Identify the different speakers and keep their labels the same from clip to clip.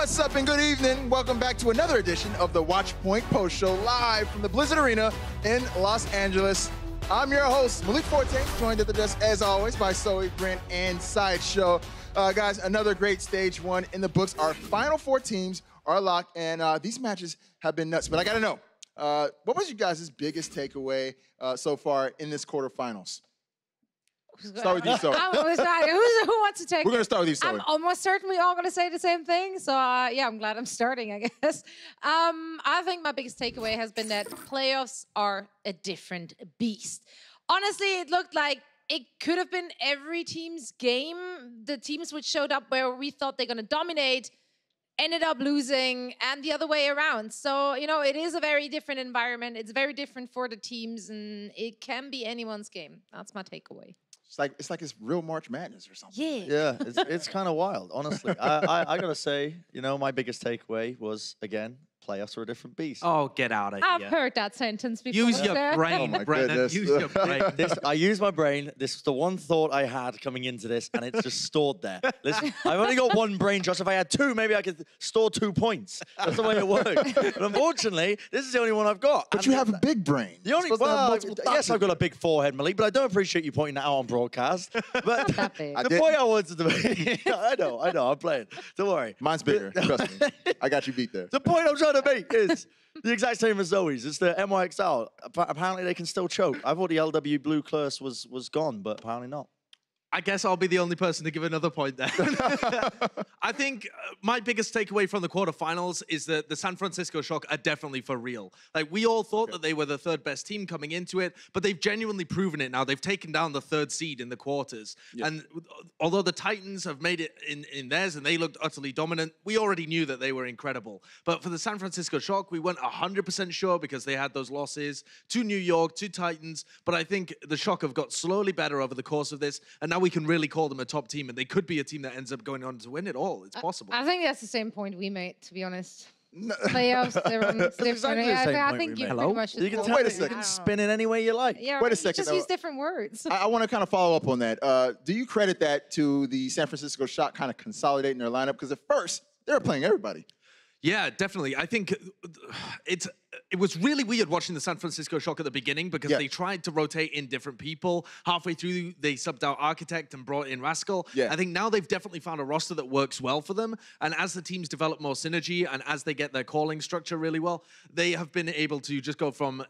Speaker 1: What's up and good evening. Welcome back to another edition of the Watchpoint Post Show live from the Blizzard Arena in Los Angeles. I'm your host, Malik Forte, joined at the desk as always by Zoe, Brent, and Sideshow. Guys, another great stage one in the books. Our final four teams are locked, and these matches have been nuts. But I gotta know, what was you guys' biggest takeaway so far in this quarterfinals? Start with you, Zoe.
Speaker 2: Who wants to take
Speaker 1: We're going to start with you, Zoe.
Speaker 2: I'm almost certainly all going to say the same thing. So, yeah, I'm glad I'm starting, I guess. I think my biggest takeaway has been that playoffs are a different beast. Honestly, it looked like it could have been every team's game. The teams which showed up where we thought they're going to dominate ended up losing, and the other way around. So, you know, it is a very different environment. It's very different for the teams, and it can be anyone's game. That's my takeaway.
Speaker 1: It's like it's real March Madness or something.
Speaker 2: Yeah.
Speaker 3: Yeah, it's kind of wild, honestly. I gotta say, you know, my biggest takeaway was, again, playoffs are a different beast.
Speaker 4: Oh, get out of here.
Speaker 2: I've heard that sentence before.
Speaker 4: Use your brain,
Speaker 1: Oh my
Speaker 4: Brennan.
Speaker 1: goodness.
Speaker 4: Use your brain.
Speaker 3: I used my brain. This was the one thought I had coming into this, and it's just stored there. Listen, I've only got one brain trust. If I had two, maybe I could store 2 points. That's the way it works. But unfortunately, this is the only one I've got.
Speaker 1: But you have a big brain.
Speaker 3: The only, yes, I've got a big forehead, Malik, but I don't appreciate you pointing that out on broadcast. But
Speaker 2: that big.
Speaker 3: the point I wanted to make, I know, I'm playing. Don't worry.
Speaker 1: Mine's bigger, trust me. I got you beat there.
Speaker 3: The point I'm trying to make is the exact same as Zoe's. It's the MYXL. Apparently they can still choke. I thought the LW Blue curse was gone, but apparently not.
Speaker 4: I guess I'll be the only person to give another point there. I think my biggest takeaway from the quarterfinals is that the San Francisco Shock are definitely for real. Like, we all thought that they were the third best team coming into it, but they've genuinely proven it now. They've taken down the third seed in the quarters. Yeah. And although the Titans have made it in theirs and they looked utterly dominant, we already knew that they were incredible. But for the San Francisco Shock, we weren't 100% sure because they had those losses to New York, to Titans. But I think the Shock have got slowly better over the course of this, and now we can really call them a top team, and they could be a team that ends up going on to win it all. It's possible.
Speaker 2: I think that's the same point we made, to be honest. Playoffs, everyone's different.
Speaker 3: Exactly the same
Speaker 2: I
Speaker 3: point
Speaker 2: think
Speaker 3: we
Speaker 2: you
Speaker 3: made.
Speaker 2: pretty much
Speaker 3: You can
Speaker 2: just
Speaker 3: tell
Speaker 1: Wait a
Speaker 3: it, you
Speaker 1: second.
Speaker 3: can spin it any way you like.
Speaker 2: Yeah,
Speaker 1: Wait a second,
Speaker 2: just
Speaker 1: though.
Speaker 2: use different words.
Speaker 1: I want to kind of follow up on that. Do you credit that to the San Francisco Shock kind of consolidating their lineup? Because at first, they were playing everybody.
Speaker 4: Yeah, definitely. I think it was really weird watching the San Francisco Shock at the beginning because they tried to rotate in different people. Halfway through, they subbed out Architect and brought in Rascal.
Speaker 1: Yeah.
Speaker 4: I think now they've definitely found a roster that works well for them. And as the teams develop more synergy and as they get their calling structure really well, they have been able to just go from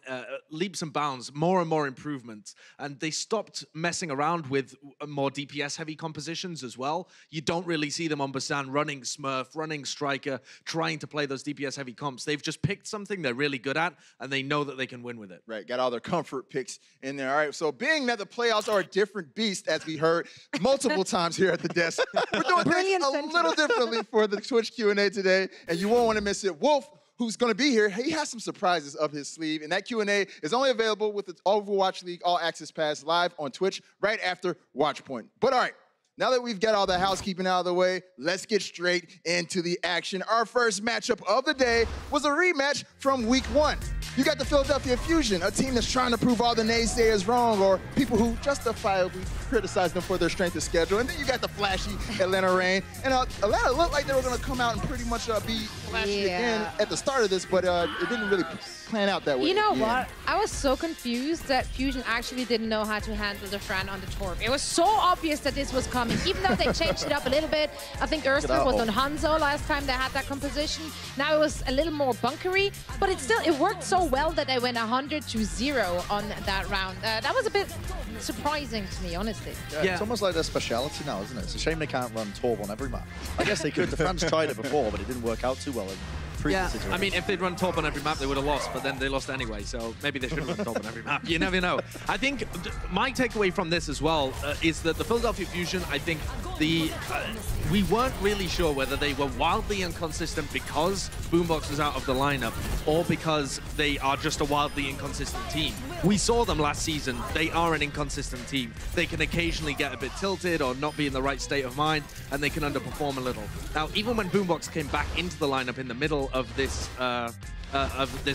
Speaker 4: leaps and bounds, more and more improvements. And they stopped messing around with more DPS-heavy compositions as well. You don't really see them on Basan running Smurf, running Striker, trying to play those DPS-heavy comps. They've just picked something they're really good at, and they know that they can win with it.
Speaker 1: Right, got all their comfort picks in there. All right, so being that the playoffs are a different beast, as we heard multiple times here at the desk, we're doing things a little differently for the Twitch Q&A today, and you won't want to miss it. Wolf, who's going to be here, he has some surprises up his sleeve, and that Q&A is only available with the Overwatch League All Access Pass live on Twitch right after Watchpoint. But all right, now that we've got all the housekeeping out of the way, let's get straight into the action. Our first matchup of the day was a rematch from week 1. You got the Philadelphia Fusion, a team that's trying to prove all the naysayers wrong or people who justifiably criticize them for their strength of schedule. And then you got the flashy Atlanta Reign. And Atlanta looked like they were going to come out and pretty much be flashy again at the start of this, but it didn't really plan out that way.
Speaker 2: You know what? I was so confused that Fusion actually didn't know how to handle the Fran on the Torb. It was so obvious that this was coming, even though they changed it up a little bit. I think Erster was on Hanzo last time they had that composition. Now it was a little more bunkery, but it worked so well that they went 100-0 on that round. That was a bit surprising to me, honestly.
Speaker 3: Yeah, it's almost like their speciality now, isn't it? It's a shame they can't run Torb on every map. I guess they could. The France tried it before, but it didn't work out too well.
Speaker 4: Yeah, I mean, if they'd run Torb on every map, they would have lost, but then they lost anyway, so maybe they should have run Torb on every map. You never know. I think my takeaway from this as well is that the Philadelphia Fusion, I think we weren't really sure whether they were wildly inconsistent because Boombox was out of the lineup or because they are just a wildly inconsistent team. We saw them last season. They are an inconsistent team. They can occasionally get a bit tilted or not be in the right state of mind, and they can underperform a little. Now, even when Boombox came back into the lineup in the middle of this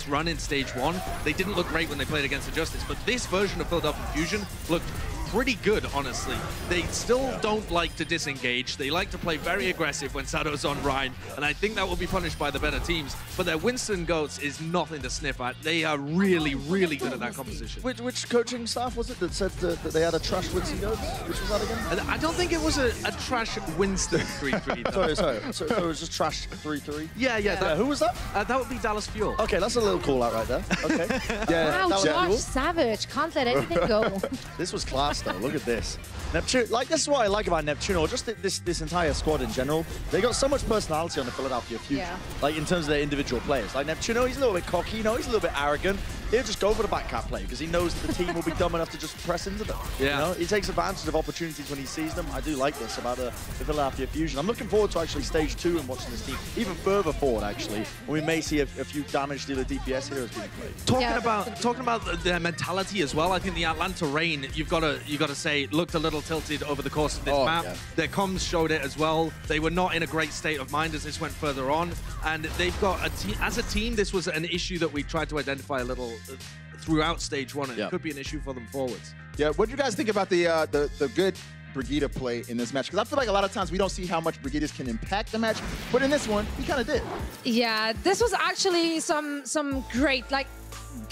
Speaker 4: run in stage 1, they didn't look great when they played against Injustice, but this version of Philadelphia Fusion looked pretty good, honestly. They still don't like to disengage. They like to play very aggressive when Sadow's on Rhine, and I think that will be punished by the better teams. But their Winston Goats is nothing to sniff at. They are really, really good at that composition.
Speaker 3: Which coaching staff was it that said that they had a trash Winston Goats? Which was that again?
Speaker 4: And I don't think it was a trash Winston 3-3.
Speaker 3: sorry. So it was just trash 3-3?
Speaker 4: Yeah.
Speaker 3: Who was that?
Speaker 4: That would be Dallas Fuel.
Speaker 3: Okay, that's a little call out right there. Okay. Yeah.
Speaker 2: Wow,
Speaker 3: Dallas
Speaker 2: Josh
Speaker 3: Fuel.
Speaker 2: Savage can't let anything go.
Speaker 3: This was class, though. Look at this. Neptune, like, this is what I like about Neptune, or just this entire squad in general. They got so much personality on the Philadelphia Future.
Speaker 2: Yeah.
Speaker 3: Like, in terms of their individual players. Like, Neptune, he's a little bit cocky, he's a little bit arrogant. He'll just go for the backcap play because he knows that the team will be dumb enough to just press into them.
Speaker 4: Yeah.
Speaker 3: You know? He takes advantage of opportunities when he sees them. I do like this about the Philadelphia Fusion. I'm looking forward to actually stage 2 and watching this team even further forward, actually. And we may see a few damage dealer DPS heroes being played.
Speaker 4: Talking about their mentality as well, I think the Atlanta Reign, you've got to say, looked a little tilted over the course of this map.
Speaker 1: Yeah.
Speaker 4: Their comms showed it as well. They were not in a great state of mind as this went further on. And they've got as a team, this was an issue that we tried to identify a little throughout stage 1. And it could be an issue for them forwards.
Speaker 1: Yeah, what do you guys think about the good Brigitte play in this match? Because I feel like a lot of times we don't see how much Brigitte can impact the match, but in this one, he kind of did.
Speaker 2: Yeah, this was actually some great, like,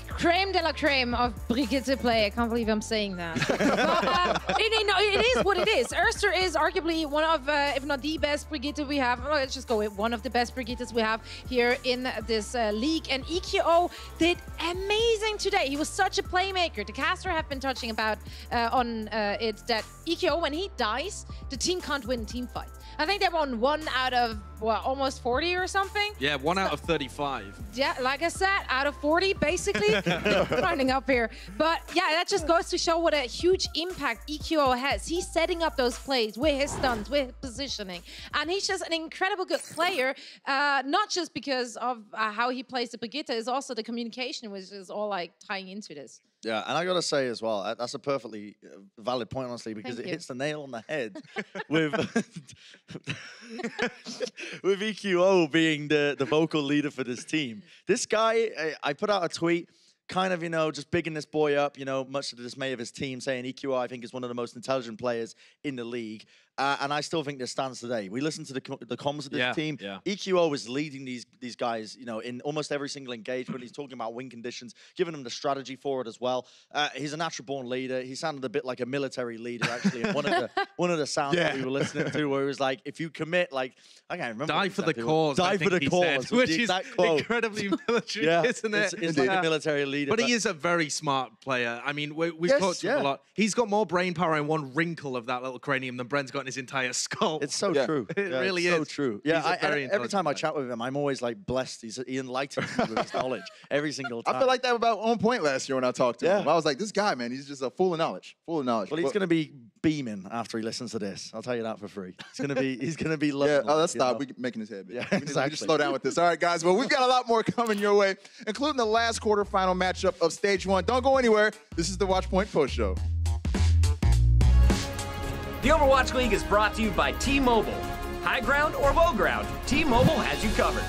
Speaker 2: creme de la creme of Brigitte play. I can't believe I'm saying that. But, it is what it is. Erster is arguably one of, if not the best Brigitte we have. Well, let's just go with one of the best Brigittes we have here in this league. And EQO did amazing today. He was such a playmaker. The caster have been touching about on it that EQO, when he dies, the team can't win a team fight. I think they won 1 out of, what, almost 40 or something?
Speaker 4: Yeah, 1 out of 35.
Speaker 2: Yeah, like I said, out of 40, basically. Running up here. But yeah, that just goes to show what a huge impact EQO has. He's setting up those plays with his stunts, with his positioning. And he's just an incredible good player, not just because of how he plays the Brigitte, it's also the communication, which is all like tying into this.
Speaker 3: Yeah, and I got to say as well, that's a perfectly valid point, honestly, because
Speaker 2: Thank
Speaker 3: it
Speaker 2: you.
Speaker 3: hits the nail on the head with with EQO being the vocal leader for this team. This guy, I put out a tweet, kind of, just bigging this boy up, much to the dismay of his team, saying EQO, I think, is one of the most intelligent players in the league. And I still think this stands today. We listen to the comms of this team.
Speaker 4: Yeah.
Speaker 3: EQO is leading these guys, in almost every single engagement. He's talking about win conditions, giving them the strategy for it as well. He's a natural-born leader. He sounded a bit like a military leader, actually, in one of the sounds that we were listening to, where he was like, if you commit, like, I can't remember.
Speaker 4: Die for the cause.
Speaker 3: Die for the cause.
Speaker 4: Which is incredibly military, isn't it?
Speaker 3: It's like a military leader.
Speaker 4: But he is a very smart player. I mean, we've talked to him a lot. He's got more brain power in one wrinkle of that little cranium than Brent's got in his entire skull.
Speaker 3: It's so true.
Speaker 4: It really
Speaker 3: it's
Speaker 4: is.
Speaker 3: so true. Yeah, every time I
Speaker 4: player.
Speaker 3: chat with him, I'm always like blessed. He enlightens me with his knowledge every single time.
Speaker 1: I feel like that about On Point last year when I talked to him. I was like, this guy, man, he's just a full of knowledge. Full of knowledge.
Speaker 3: Well, he's going to be beaming after he listens to this. I'll tell you that for free. He's going to be loving
Speaker 1: Yeah, let's stop. We're making his head big.
Speaker 3: Yeah,
Speaker 1: We need to
Speaker 3: exactly.
Speaker 1: slow down with this. All right, guys. Well, we've got a lot more coming your way, including the last quarterfinal matchup of Stage 1. Don't go anywhere. This is the Watchpoint Post Show.
Speaker 5: The Overwatch League is brought to you by T-Mobile. High ground or low ground, T-Mobile has you covered.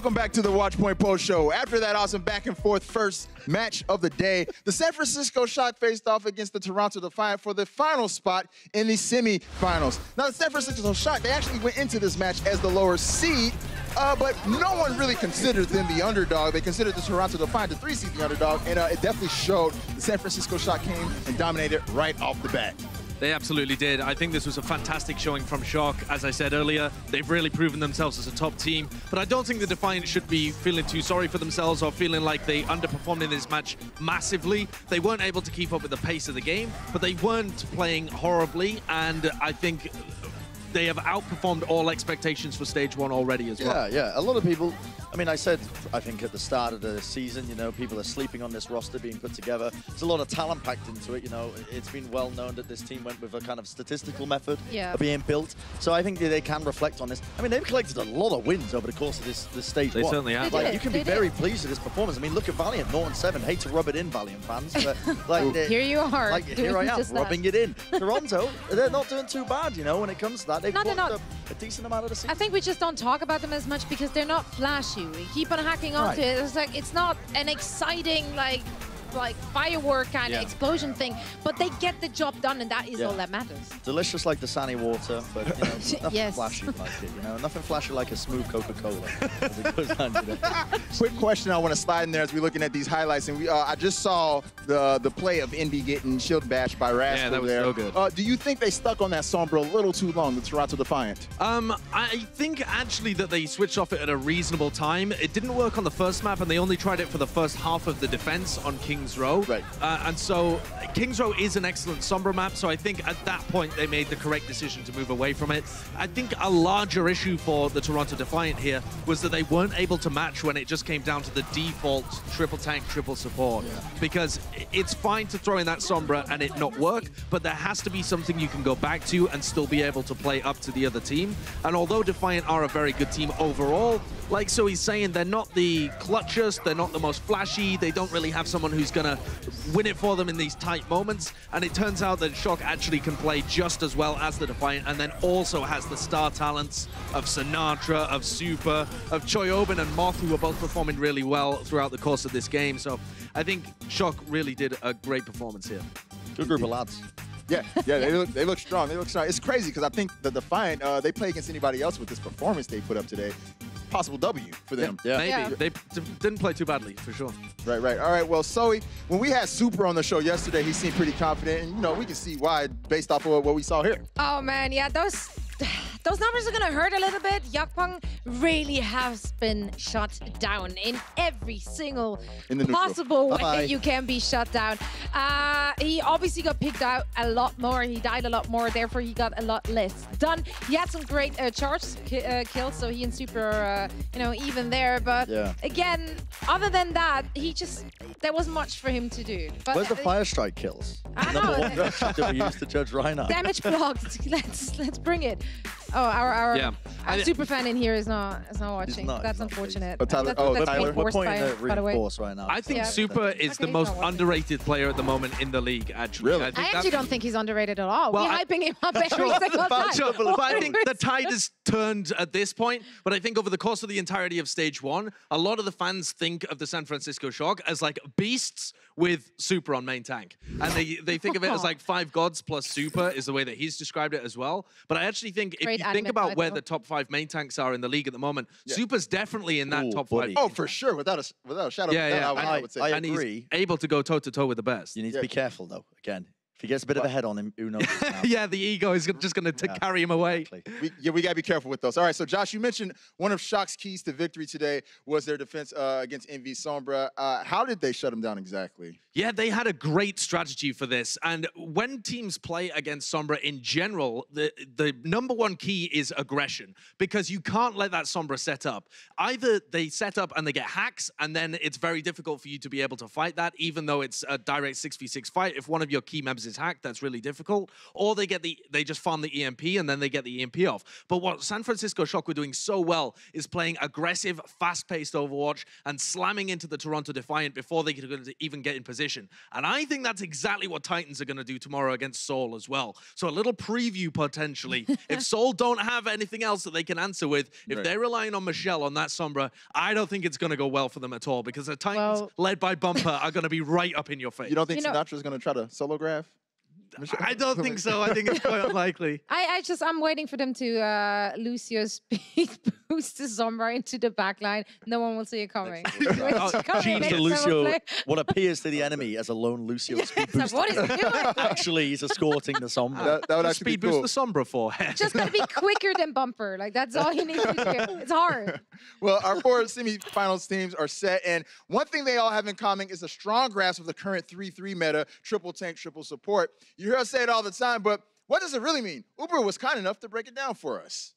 Speaker 1: Welcome back to the Watchpoint Post Show. After that awesome back and forth first match of the day, the San Francisco Shock faced off against the Toronto Defiant for the final spot in the semifinals. Now, the San Francisco Shock, they actually went into this match as the lower seed, but no one really considered them the underdog. They considered the Toronto Defiant the 3 seed the underdog, and it definitely showed. The San Francisco Shock came and dominated right off the bat.
Speaker 4: They absolutely did. I think this was a fantastic showing from Shock. As I said earlier, they've really proven themselves as a top team. But I don't think the Defiant should be feeling too sorry for themselves or feeling like they underperformed in this match massively. They weren't able to keep up with the pace of the game, but they weren't playing horribly. And I think they have outperformed all expectations for stage 1 already as well.
Speaker 3: Yeah. A lot of people, I mean, I think at the start of the season, you know, people are sleeping on this roster being put together. There's a lot of talent packed into it, you know. It's been well known that this team went with a kind of statistical method of being built. So I think they can reflect on this. I mean, they've collected a lot of wins over the course of this stage 1.
Speaker 4: They certainly have.
Speaker 3: Like, you can be very pleased with this performance. I mean, look at Valiant, 0-7. Hate to rub it in, Valiant fans, but like,
Speaker 2: here you are.
Speaker 3: Like, here I am, rubbing it in. Toronto, they're not doing too bad, you know, when it comes to that. They've won a decent amount of the season.
Speaker 2: I think we just don't talk about them as much because they're not flashy. We keep on hacking onto it. It's like it's not an exciting like firework kind of explosion thing, but they get the job done, and that is all that matters.
Speaker 3: Delicious like the sunny water, but you know, nothing flashy like it. You know, nothing flashy like a smooth Coca-Cola. As it goes down to that.
Speaker 1: Quick question I want to slide in there as we're looking at these highlights, and I just saw the play of Envy getting shield bashed by Rascal.
Speaker 4: Yeah, that was
Speaker 1: there.
Speaker 4: so good.
Speaker 1: Do you think they stuck on that Sombra a little too long, the Toronto Defiant?
Speaker 4: I think actually that they switched off it at a reasonable time. It didn't work on the first map, and they only tried it for the first half of the defense on King's Row.
Speaker 1: Right.
Speaker 4: And so King's Row is an excellent Sombra map, so I think at that point they made the correct decision to move away from it. I think a larger issue for the Toronto Defiant here was that they weren't able to match when it just came down to the default triple tank, triple support. Because it's fine to throw in that Sombra and it not work, but there has to be something you can go back to and still be able to play up to the other team. And although Defiant are a very good team overall, like so he's saying, they're not the clutchest, they're not the most flashy, they don't really have someone who's gonna win it for them in these tight moments, and it turns out that Shock actually can play just as well as the Defiant, and then also has the star talents of Sinatra, of Super, of Choi Obin and Moth, who are both performing really well throughout the course of this game. So I think Shock really did a great performance here.
Speaker 3: Good group of lads.
Speaker 1: Yeah, they look strong. They look strong. It's crazy because I think the Defiant, they play against anybody else with this performance they put up today. Possible W for them.
Speaker 3: Yeah.
Speaker 4: Maybe. They didn't play too badly, for sure.
Speaker 1: Right. All right, well, Zoe, when we had Super on the show yesterday, he seemed pretty confident, and, you know, we can see why based off of what we saw here.
Speaker 2: Oh, man, yeah, those numbers are going to hurt a little bit. Yakpong really has been shut down in every single possible way you can be shut down. He obviously got picked out a lot more. He died a lot more, therefore he got a lot less done. He had some great charge kills, so he and Super, you know, even there. But again, other than that, there wasn't much for him to do. But,
Speaker 3: where's the Fire Strike kills?
Speaker 2: I know.
Speaker 3: Number 1 metric that we used to judge Reinhardt.
Speaker 2: Damage blocked. Let's bring it. Oh, our super fan in here is not watching. That's unfortunate.
Speaker 1: But Tyler,
Speaker 3: we're pointing at reinforce right now.
Speaker 4: I think Super is the most underrated player at the moment in the league, actually.
Speaker 1: Really?
Speaker 2: I actually don't think he's underrated at all. We're hyping him up every single time.
Speaker 4: Sure, but I think the tide has turned at this point. But I think over the course of the entirety of stage 1, a lot of the fans think of the San Francisco Shock as like beasts with Super on main tank. And they think of it as like 5 gods plus Super is the way that he's described it as well. But I actually think if you think about where the top 5 main tanks are in the league at the moment, Super's definitely in that top 5.
Speaker 1: Oh, for sure, without a shadow of a doubt, I would say.
Speaker 3: I
Speaker 4: and
Speaker 3: agree.
Speaker 4: He's able to go toe-to-toe with the best.
Speaker 3: You need to be careful, though, again. If he gets a bit of a head on him, who knows?
Speaker 4: Yeah, the ego is just going to carry him away.
Speaker 3: Exactly.
Speaker 1: We got to be careful with those. All right, so Josh, you mentioned one of Shock's keys to victory today was their defense against Envy Sombra. How did they shut him down exactly?
Speaker 4: Yeah, they had a great strategy for this. And when teams play against Sombra in general, the number 1 key is aggression, because you can't let that Sombra set up. Either they set up and they get hacks, and then it's very difficult for you to be able to fight that, even though it's a direct 6v6 fight. If one of your key members teams is hacked, that's really difficult. Or they just farm the EMP and then they get the EMP off. But what San Francisco Shock were doing so well is playing aggressive, fast-paced Overwatch and slamming into the Toronto Defiant before they could even get in position. And I think that's exactly what Titans are going to do tomorrow against Seoul as well. So a little preview potentially. If Seoul don't have anything else that they can answer with, if they're relying on Michelle on that Sombra, I don't think it's going to go well for them at all, because the Titans, led by Bumper, are going to be right up in your face.
Speaker 1: You don't think Sinatra's going to try to solo graph?
Speaker 4: I don't think so. I think it's quite unlikely.
Speaker 2: I'm waiting for them to Lucio speed boost the Sombra into the backline. No one will see it coming.
Speaker 3: Cheat to Lucio, what appears to the enemy as a lone Lucio speed boost.
Speaker 2: What is he doing?
Speaker 3: Actually, he's escorting the Sombra.
Speaker 1: That would actually
Speaker 4: speed
Speaker 1: be cool.
Speaker 4: boost the Sombra for.
Speaker 2: Just gotta be quicker than Bumper. Like, that's all you need to do. It's hard.
Speaker 1: Well, our 4 semifinals teams are set, and one thing they all have in common is a strong grasp of the current 3-3 meta, triple tank, triple support. You hear us say it all the time, but what does it really mean? Uber was kind enough to break it down for us.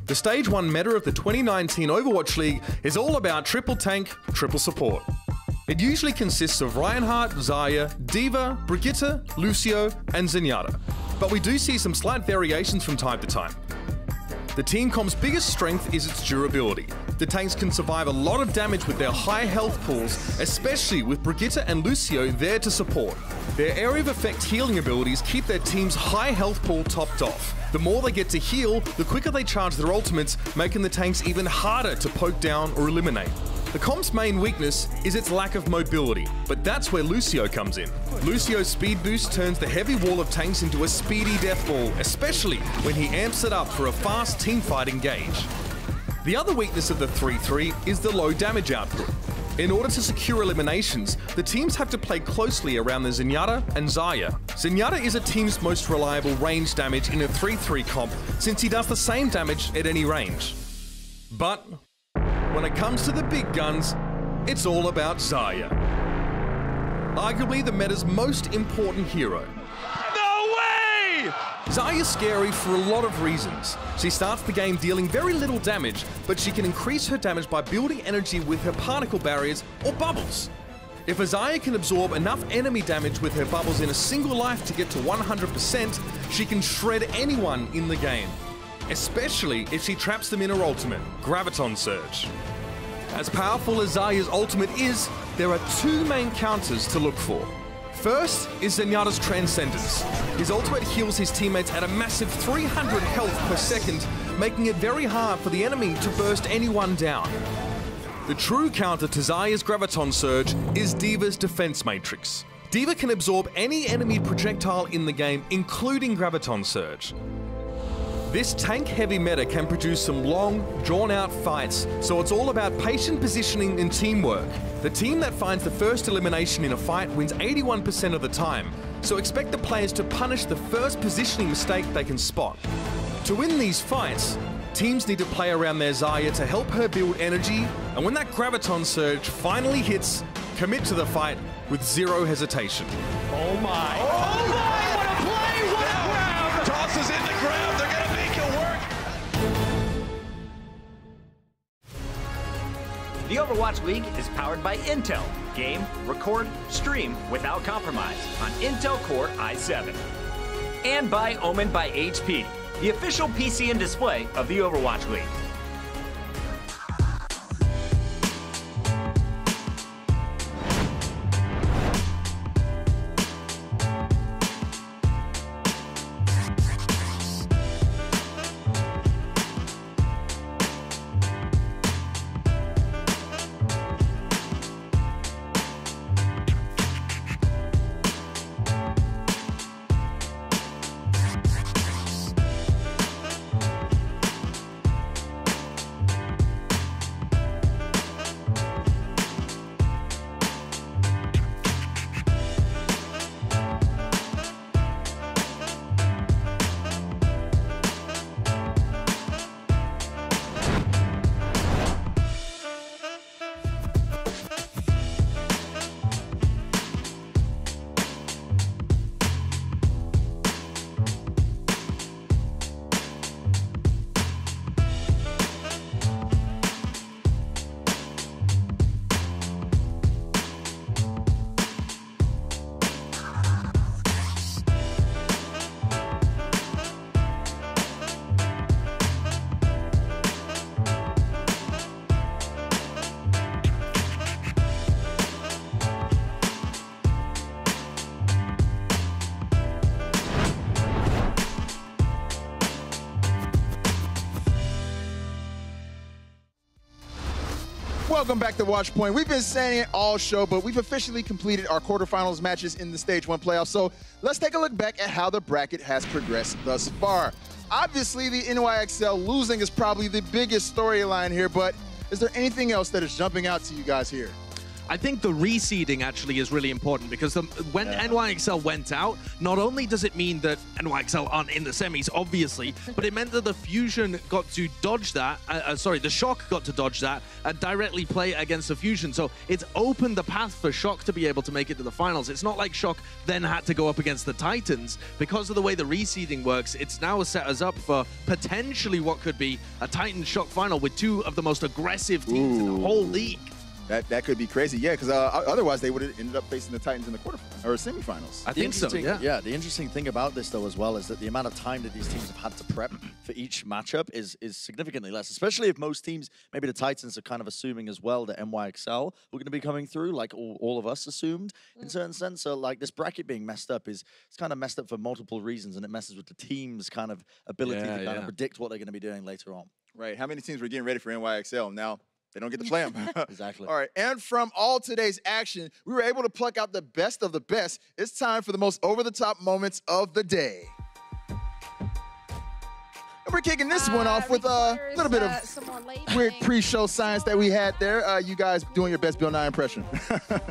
Speaker 6: The Stage 1 meta of the 2019 Overwatch League is all about triple tank, triple support. It usually consists of Reinhardt, Zarya, D.Va, Brigitte, Lucio, and Zenyatta. But we do see some slight variations from time to time. The team comp's biggest strength is its durability. The tanks can survive a lot of damage with their high health pools, especially with Brigitte and Lucio there to support. Their area of effect healing abilities keep their team's high health pool topped off. The more they get to heal, the quicker they charge their ultimates, making the tanks even harder to poke down or eliminate. The comp's main weakness is its lack of mobility, but that's where Lucio comes in. Lucio's speed boost turns the heavy wall of tanks into a speedy death ball, especially when he amps it up for a fast teamfight engage. The other weakness of the 3-3 is the low damage output. In order to secure eliminations, the teams have to play closely around the Zenyatta and Zarya. Zenyatta is a team's most reliable range damage in a 3-3 comp, since he does the same damage at any range. But when it comes to the big guns, it's all about Zarya. Arguably the meta's most important hero.
Speaker 4: No way!
Speaker 6: Zarya's scary for a lot of reasons. She starts the game dealing very little damage, but she can increase her damage by building energy with her particle barriers or bubbles. If a Zarya can absorb enough enemy damage with her bubbles in a single life to get to 100%, she can shred anyone in the game. Especially if she traps them in her ultimate, Graviton Surge. As powerful as Zarya's ultimate is, there are 2 main counters to look for. First is Zenyatta's Transcendence. His ultimate heals his teammates at a massive 300 health per second, making it very hard for the enemy to burst anyone down. The true counter to Zarya's Graviton Surge is D.Va's Defense Matrix. D.Va can absorb any enemy projectile in the game, including Graviton Surge. This tank-heavy meta can produce some long, drawn-out fights, so it's all about patient positioning and teamwork. The team that finds the first elimination in a fight wins 81% of the time, so expect the players to punish the first positioning mistake they can spot. To win these fights, teams need to play around their Zarya to help her build energy, and when that Graviton Surge finally hits, commit to the fight with zero hesitation.
Speaker 7: Oh my! Oh my! What a play! What a grab! Tosses in the grab. They're gonna make it work.
Speaker 5: The Overwatch League is powered by Intel. Game, record, stream without compromise on Intel Core i7. And by Omen by HP, the official PC and display of the Overwatch League.
Speaker 1: welcome back to Watchpoint. We've been saying it all show, but we've officially completed our quarterfinals matches in the Stage 1 playoffs. So let's take a look back at how the bracket has progressed thus far. Obviously, the NYXL losing is probably the biggest storyline here, but is there anything else that is jumping out to you guys here?
Speaker 4: I think the reseeding actually is really important because when NYXL went out, not only does it mean that NYXL aren't in the semis, obviously, but it meant that the Fusion got to dodge that, the Shock got to dodge that and directly play against the Fusion. So it's opened the path for Shock to be able to make it to the finals. It's not like Shock then had to go up against the Titans. Because of the way the reseeding works, it's now set us up for potentially what could be a Titan-Shock final with two of the most aggressive teams in the whole league.
Speaker 1: That could be crazy, yeah, because otherwise they would have ended up facing the Titans in the quarterfinals or semifinals.
Speaker 4: I think so, yeah.
Speaker 3: Yeah, the interesting thing about this, though, as well, is that the amount of time that these teams have had to prep for each matchup is significantly less, especially if most teams, maybe the Titans are kind of assuming as well that NYXL were going to be coming through, like all of us assumed in certain sense. So, like, this bracket being messed up it's kind of messed up for multiple reasons, and it messes with the team's kind of ability to kind of predict what they're going to be doing later on.
Speaker 1: Right, how many teams were getting ready for NYXL? Now they don't get to play them.
Speaker 3: Exactly.
Speaker 1: All right, and from all today's action, we were able to pluck out the best of the best. It's time for the most over-the-top moments of the day. And we're kicking this one off with a little bit of weird pre-show science that we had there. You guys doing your best Bill Nye impression.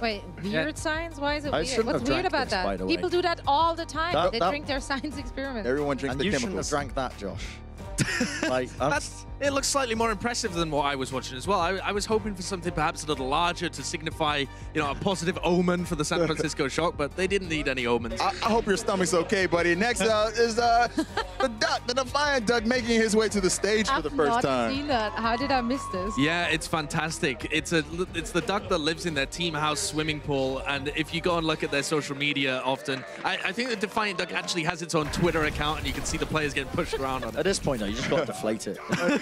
Speaker 2: Wait, weird science? Why is it weird?
Speaker 3: shouldn't
Speaker 2: What's
Speaker 3: have
Speaker 2: weird
Speaker 3: drank
Speaker 2: about
Speaker 3: this, by
Speaker 2: that?
Speaker 3: the way.
Speaker 2: People do that all the time. They
Speaker 3: That-
Speaker 2: drink their science experiments.
Speaker 1: Everyone drinks
Speaker 3: And
Speaker 1: the
Speaker 3: you shouldn't have
Speaker 1: chemicals.
Speaker 3: drank that, Josh. Like,
Speaker 4: It looks slightly more impressive than what I was watching as well. I was hoping for something perhaps a little larger to signify, a positive omen for the San Francisco Shock, but they didn't need any omens.
Speaker 1: I hope your stomach's okay, buddy. Next is the Duck, the Defiant Duck, making his way to the stage for the first
Speaker 2: I've not
Speaker 1: time.
Speaker 2: seen that. How did I miss this?
Speaker 4: Yeah, it's fantastic. It's the duck that lives in their team house swimming pool, and if you go and look at their social media often, I think the Defiant Duck actually has its own Twitter account, and you can see the players getting pushed around on it.
Speaker 3: at this point, though, you just got to deflate it.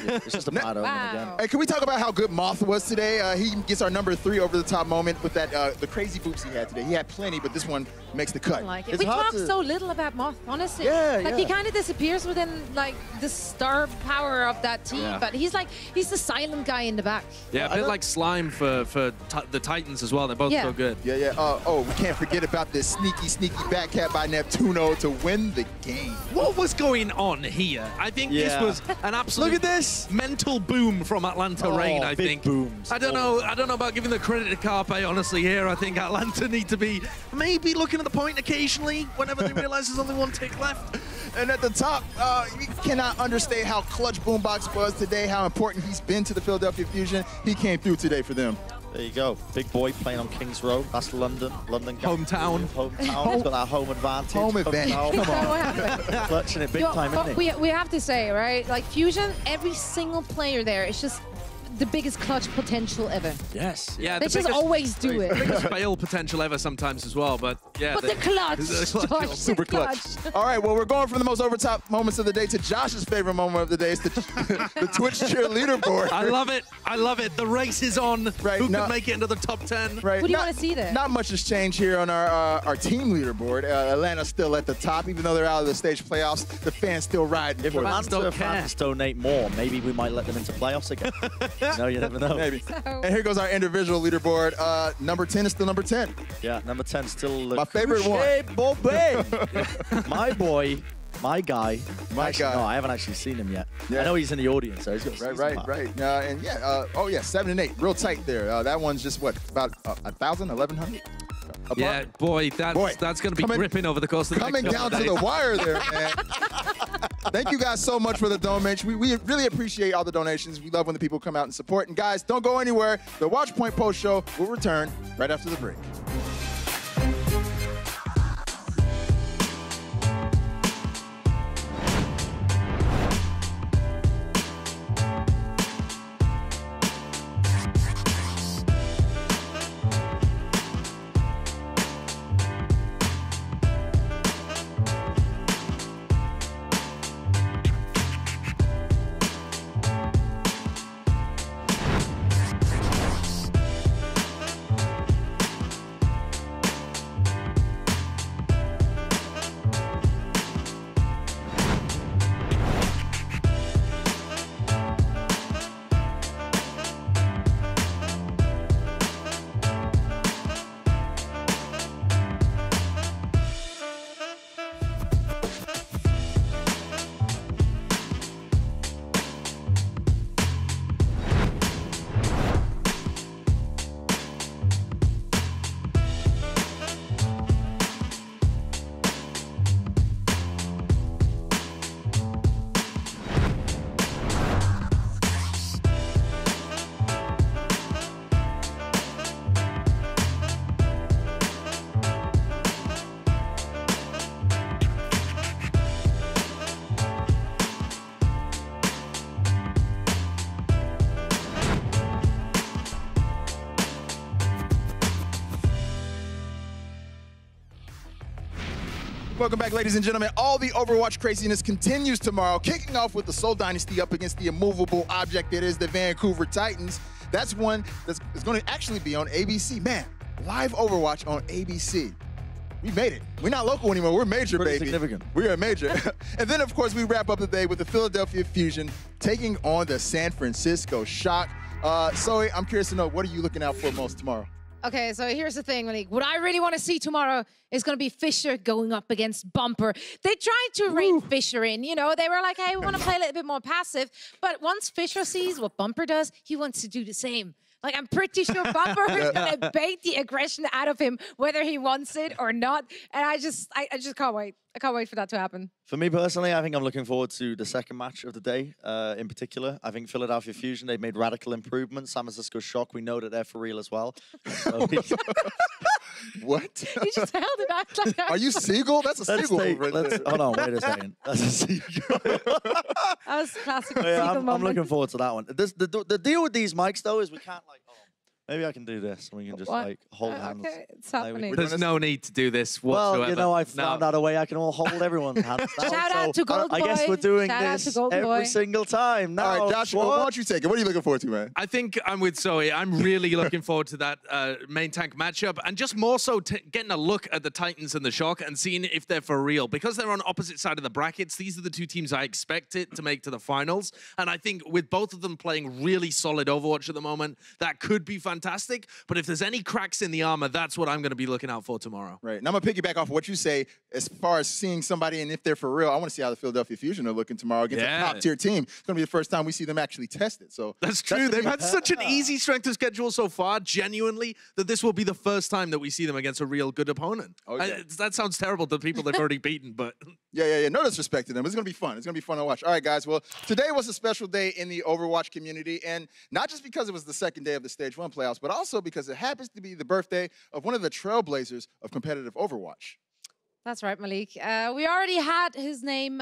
Speaker 3: It's just a bad omen again.
Speaker 1: Hey, can we talk about how good Moth was today? He gets our number 3 over-the-top moment with that the crazy boots he had today. He had plenty, but this one makes the cut.
Speaker 2: I like it.
Speaker 3: It's
Speaker 2: We
Speaker 3: hard
Speaker 2: talk
Speaker 3: to-
Speaker 2: so little about Moth, honestly.
Speaker 3: Yeah,
Speaker 2: like he
Speaker 3: yeah.
Speaker 2: kind of disappears within like the star power of that team,
Speaker 4: Yeah.
Speaker 2: but he's the silent guy in the back.
Speaker 4: Yeah, a bit like Slime for the Titans as well. They're both
Speaker 2: Yeah.
Speaker 4: so good.
Speaker 1: Yeah, yeah. Oh, we can't forget about this sneaky back cat by Neptuno to win the game.
Speaker 4: What was going on here? I think this
Speaker 3: Yeah.
Speaker 4: was an absolute
Speaker 3: Look at this.
Speaker 4: mental boom from Atlanta Reign, I
Speaker 3: big
Speaker 4: think.
Speaker 3: booms.
Speaker 4: I don't know about giving the credit to Carpe, honestly, here. I think Atlanta need to be maybe looking at the point occasionally whenever they realize there's only one tick left.
Speaker 1: And at the top, you cannot understate how clutch Boombox was today, how important he's been to the Philadelphia Fusion. He came through today for them.
Speaker 3: There you go. Big boy playing on Kings Road. That's London. London.
Speaker 4: Hometown.
Speaker 3: Hometown. He's got that home advantage.
Speaker 1: Home advantage.
Speaker 3: Come
Speaker 2: Is that
Speaker 3: on.
Speaker 2: what happened?
Speaker 3: Clutching it big
Speaker 2: Yo,
Speaker 3: time,
Speaker 2: but
Speaker 3: isn't it?
Speaker 2: we have to say, right? Like Fusion, every single player there is just the biggest clutch potential ever.
Speaker 3: Yes.
Speaker 4: Yeah,
Speaker 2: They just always do it.
Speaker 4: biggest fail potential ever sometimes as well, but yeah.
Speaker 2: But the clutch,
Speaker 4: the clutch.
Speaker 2: Josh,
Speaker 1: Super
Speaker 2: the
Speaker 1: clutch. All right, well, we're going from the most over-top moments of the day to Josh's favorite moment of the day. It's the Twitch cheer leaderboard.
Speaker 4: I love it. I love it. The race is on.
Speaker 1: Right,
Speaker 4: Who
Speaker 1: now-
Speaker 4: could make it into the top 10?
Speaker 1: Right.
Speaker 2: Who do you wanna see there?
Speaker 1: Not much has changed here on our team leaderboard. Atlanta's still at the top, even though they're out of the stage playoffs. The fans still riding.
Speaker 3: If
Speaker 1: for
Speaker 4: fans
Speaker 1: them.
Speaker 3: Atlanta
Speaker 4: don't care.
Speaker 3: fans donate more, maybe we might let them into playoffs again. No, you never know.
Speaker 1: Maybe. And here goes our individual leaderboard. Number 10 is still number 10.
Speaker 3: Yeah, number 10 still
Speaker 1: My favorite one.
Speaker 3: Bobby. My boy, my guy.
Speaker 1: My
Speaker 3: Actually,
Speaker 1: guy.
Speaker 3: No, I haven't actually seen him yet.
Speaker 1: Yeah.
Speaker 3: I know he's in the audience, so he's got
Speaker 1: Right. And yeah, 7 and 8, real tight there. That one's just what, about 1,000, 1,100?
Speaker 4: Yeah, boy, that's going to be gripping over the course of the
Speaker 1: Coming
Speaker 4: next
Speaker 1: down
Speaker 4: couple
Speaker 1: to
Speaker 4: of
Speaker 1: the
Speaker 4: days.
Speaker 1: wire there, man. Thank you guys so much for the donations. We really appreciate all the donations. We love when the people come out and support. And guys, don't go anywhere. The Watchpoint Post Show will return right after the break. Welcome back, ladies and gentlemen. All the Overwatch craziness continues tomorrow, kicking off with the Seoul Dynasty up against the immovable object that is the Vancouver Titans. That's one that's going to actually be on ABC. Man, live Overwatch on ABC. We made it. We're not local anymore. We're major,
Speaker 3: Pretty
Speaker 1: baby.
Speaker 3: significant.
Speaker 1: We are major. And then, of course, we wrap up the day with the Philadelphia Fusion taking on the San Francisco Shock. Zoe, I'm curious to know, what are you looking out for most tomorrow?
Speaker 2: Okay, so here's the thing, Malik. What I really want to see tomorrow is going to be Fisher going up against Bumper. They tried to rein Fisher in. You know, they were like, hey, we want to play a little bit more passive. But once Fisher sees what Bumper does, he wants to do the same. Like, I'm pretty sure Bumper is going to bait the aggression out of him, whether he wants it or not. And I just can't wait. I can't wait for that to happen.
Speaker 3: For me personally, I think I'm looking forward to the second match of the day in particular. I think Philadelphia Fusion, they've made radical improvements. San Francisco Shock, we know that they're for real as well. So
Speaker 1: What?
Speaker 2: You just held it out like that.
Speaker 1: Are you Seagull? That's a Seagull move right there.
Speaker 3: Hold on, wait a second. That's a Seagull.
Speaker 2: That was classic
Speaker 3: Yeah,
Speaker 2: Seagull
Speaker 3: I'm
Speaker 2: moment.
Speaker 3: looking forward to that one. The deal with these mics, though, is we can't, like, maybe I can do this and we can just,
Speaker 2: What?
Speaker 3: like, hold hands.
Speaker 2: Okay, it's happening.
Speaker 4: There's no need to do this whatsoever.
Speaker 3: Well, you know, I found out a way I can all hold everyone's hands now.
Speaker 2: Shout out to Gold
Speaker 3: I guess
Speaker 2: Boy.
Speaker 3: we're doing
Speaker 2: Shout out
Speaker 3: this
Speaker 2: to Golden
Speaker 3: every
Speaker 2: Boy.
Speaker 3: single time. Now,
Speaker 1: All right, Josh, why don't you take it? What are you looking forward to, man?
Speaker 4: I think I'm with Zoe. I'm really looking forward to that main tank matchup, and just more so getting a look at the Titans and the Shock and seeing if they're for real. Because they're on opposite side of the brackets, these are the two teams I expect it to make to the finals. And I think with both of them playing really solid Overwatch at the moment, that could be fantastic. But if there's any cracks in the armor, that's what I'm going to be looking out for tomorrow.
Speaker 1: Right. And I'm going to piggyback off of what you say as far as seeing somebody and if they're for real. I want to see how the Philadelphia Fusion are looking tomorrow against a top-tier team. It's going to be the first time we see them actually test it. So
Speaker 4: that's true. They've had such an easy strength of schedule so far, genuinely, that this will be the first time that we see them against a real good opponent.
Speaker 1: Oh, yeah.
Speaker 4: That sounds terrible to people they've already beaten, but...
Speaker 1: Yeah. No disrespect to them. It's going to be fun. It's going to be fun to watch. All right, guys. Well, today was a special day in the Overwatch community, and not just because it was the second day of the Stage 1 playoffs, but also because it happens to be the birthday of one of the trailblazers of competitive Overwatch.
Speaker 2: That's right, Malik. We already had his name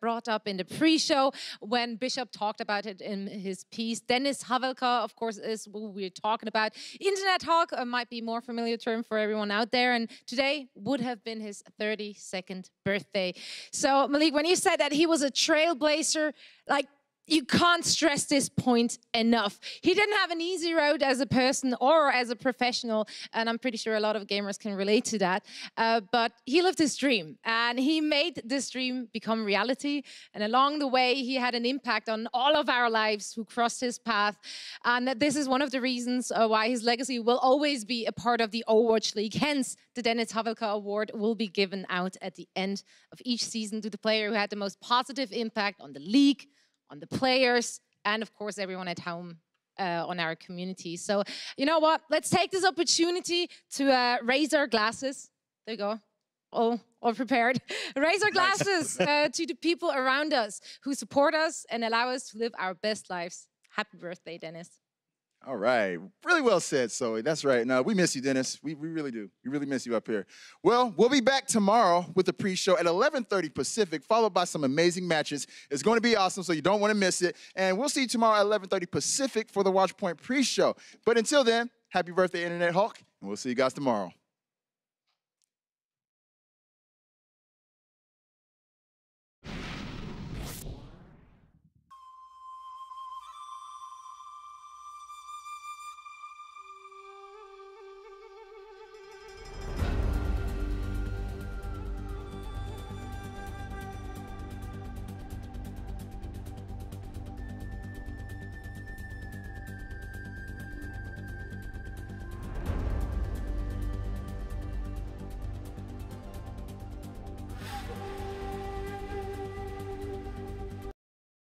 Speaker 2: brought up in the pre-show when Bishop talked about it in his piece. Dennis Havelka, of course, is who we're talking about. Internet Hawk might be a more familiar term for everyone out there. And today would have been his 32nd birthday. So, Malik, when you said that he was a trailblazer, like, you can't stress this point enough. He didn't have an easy road as a person or as a professional, and I'm pretty sure a lot of gamers can relate to that. But he lived his dream, and he made this dream become reality. And along the way, he had an impact on all of our lives who crossed his path. And this is one of the reasons why his legacy will always be a part of the Overwatch League. Hence, the Dennis Havelka Award will be given out at the end of each season to the player who had the most positive impact on the league, on the players, and of course, everyone at home on our community. So, you know what? Let's take this opportunity to raise our glasses. There you go. All prepared. Raise our glasses to the people around us who support us and allow us to live our best lives. Happy birthday, Dennis.
Speaker 1: All right. Really well said, Zoe. That's right. No, we miss you, Dennis. We really do. We really miss you up here. Well, we'll be back tomorrow with the pre-show at 11:30 Pacific, followed by some amazing matches. It's going to be awesome, so you don't want to miss it. And we'll see you tomorrow at 11:30 Pacific for the Watchpoint pre-show. But until then, happy birthday, Internet Hawk, and we'll see you guys tomorrow.